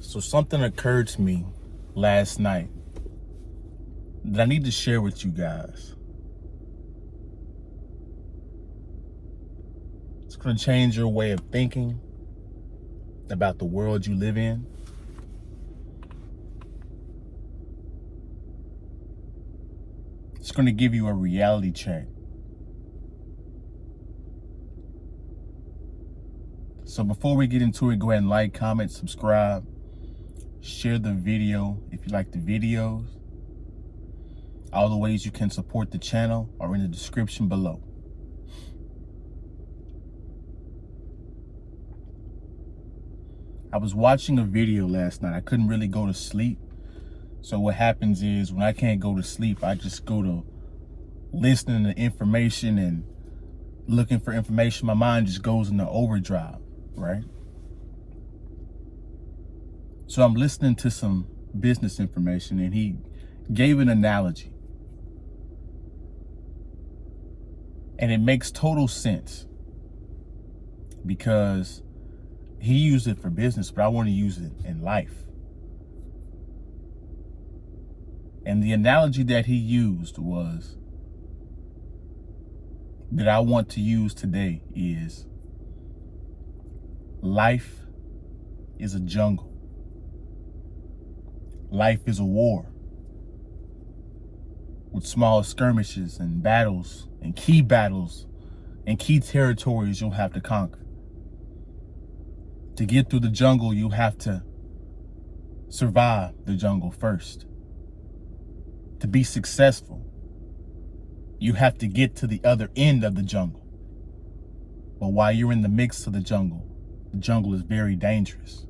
So something occurred to me last night that I need to share with you guys. It's going to change your way of thinking about the world you live in. It's going to give you a reality check. So before we get into it, go ahead and like, comment, subscribe, share the video if you like the videos. All the ways you can support the channel are in the description below. I was watching a video last night. I couldn't really go to sleep. So what happens is when I can't go to sleep, I just go to listening to information and looking for information. My mind just goes into overdrive, right? So I'm listening to some business information and he gave an analogy. And it makes total sense because he used it for business, but I want to use it in life. And the analogy that he used was that I want to use today is life is a jungle. Life is a war with small skirmishes and battles and key territories you'll have to conquer. To get through the jungle, you have to survive the jungle first. To be successful, you have to get to the other end of the jungle. But while you're in the mix of the jungle is very dangerous.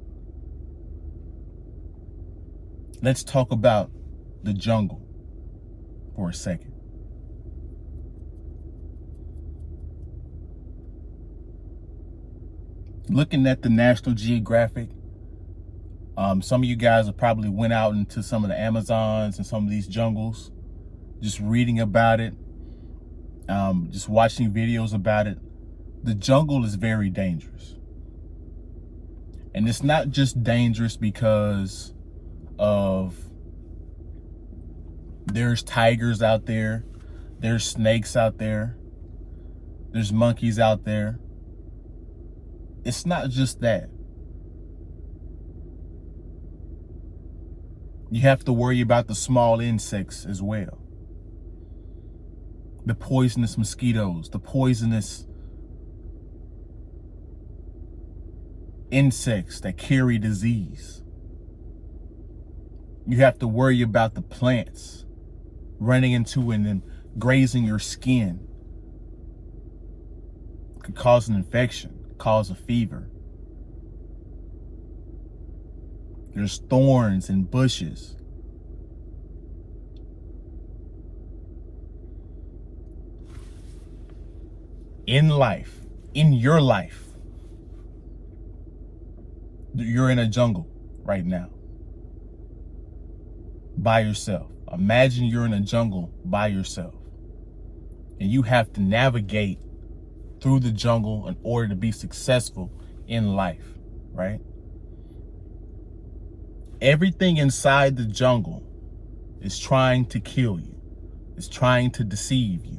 Let's talk about the jungle for a second. Looking at the National Geographic, some of you guys have probably went out into some of the Amazons and some of these jungles, just reading about it, just watching videos about it. The jungle is very dangerous. And it's not just dangerous because of there's tigers out there, there's snakes out there, there's monkeys out there. It's not just that. You have to worry about the small insects as well. The poisonous mosquitoes, the poisonous insects that carry disease. You have to worry about the plants running into and then grazing your skin. Could cause an infection, cause a fever. There's thorns and bushes. In life, in your life, you're in a jungle right now. By yourself. Imagine you're in a jungle by yourself. And you have to navigate through the jungle in order to be successful in life, right? Everything inside the jungle is trying to kill you. It's trying to deceive you.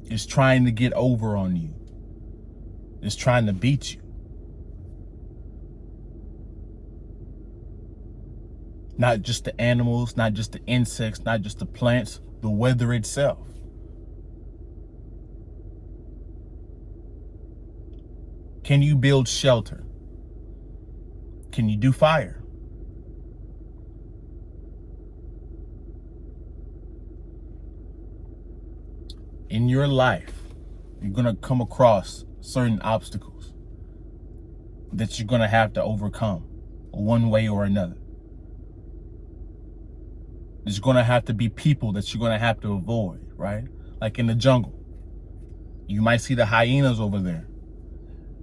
It's trying to get over on you. It's trying to beat you. Not just the animals, not just the insects, not just the plants, the weather itself. Can you build shelter? Can you do fire? In your life, you're going to come across certain obstacles that you're going to have to overcome one way or another. There's going to have to be people that you're going to have to avoid, right? Like in the jungle. You might see the hyenas over there.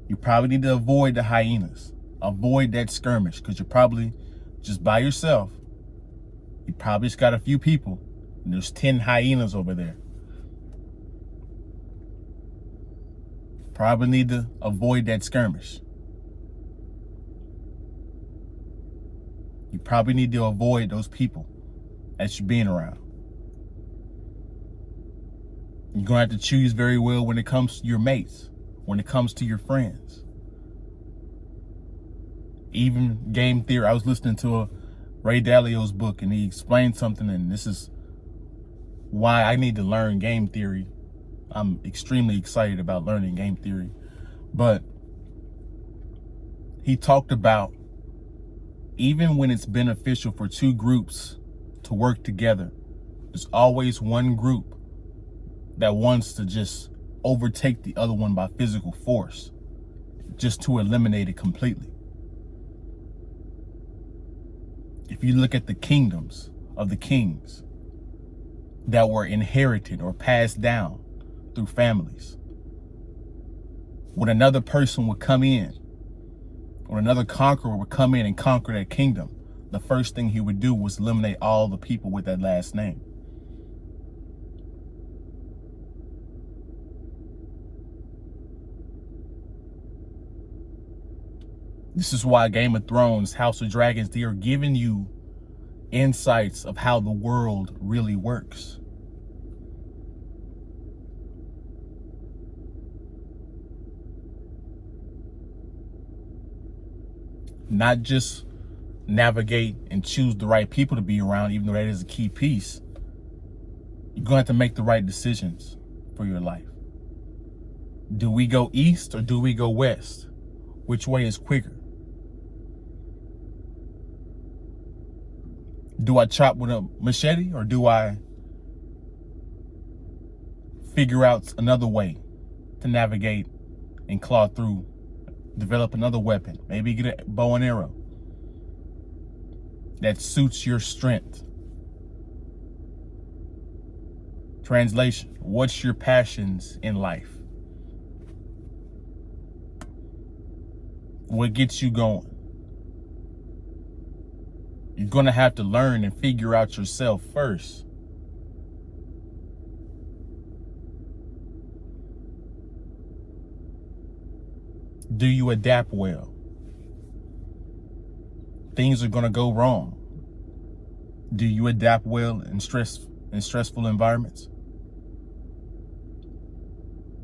You probably need to avoid the hyenas. Avoid that skirmish because you're probably just by yourself. You probably just got a few people and there's 10 hyenas over there. Probably need to avoid that skirmish. You probably need to avoid those people that you're being around. You're going to have to choose very well when it comes to your mates, when it comes to your friends. Even game theory. I was listening to a Ray Dalio's book, and he explained something, and this is why I need to learn game theory. I'm extremely excited about learning game theory. But he talked about even when it's beneficial for two groups to work together, there's always one group that wants to just overtake the other one by physical force, just to eliminate it completely. If you look at the kingdoms of the kings that were inherited or passed down through families, when another person would come in, or another conqueror would come in and conquer that kingdom, the first thing he would do was eliminate all the people with that last name. This is why Game of Thrones, House of Dragons, they are giving you insights of how the world really works. Not just navigate and choose the right people to be around, even though that is a key piece. You're going to have to make the right decisions for your life. Do we go east or do we go west? Which way is quicker? Do I chop with a machete, or do I figure out another way to navigate and claw through, develop another weapon, maybe get a bow and arrow that suits your strength? Translation: what's your passions in life? What gets you going? You're going to have to learn and figure out yourself first. Do you adapt well? Things are going to go wrong. Do you adapt well in stressful environments?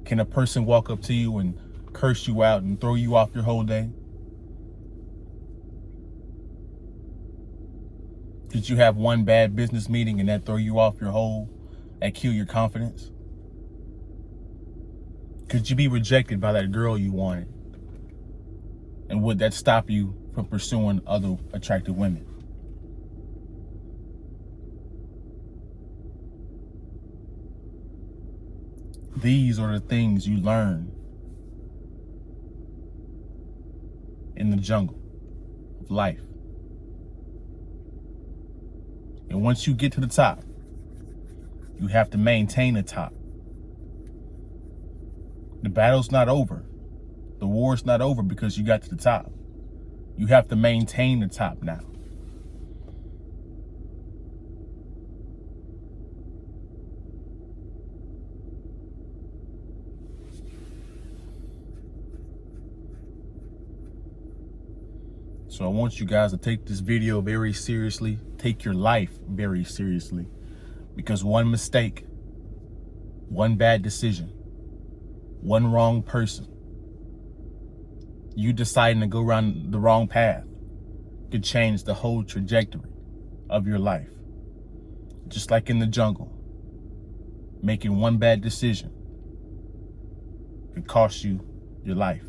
Can a person walk up to you and curse you out and throw you off your whole day? Did you have one bad business meeting and that throw you off your whole, that kill your confidence? Could you be rejected by that girl you wanted? And would that stop you from pursuing other attractive women? These are the things you learn in the jungle of life. And once you get to the top, you have to maintain the top. The battle's not over. The war's not over because you got to the top. You have to maintain the top now. So I want you guys to take this video very seriously. Take your life very seriously. Because one mistake, one bad decision, one wrong person, you deciding to go around the wrong path could change the whole trajectory of your life. Just like in the jungle, making one bad decision could cost you your life.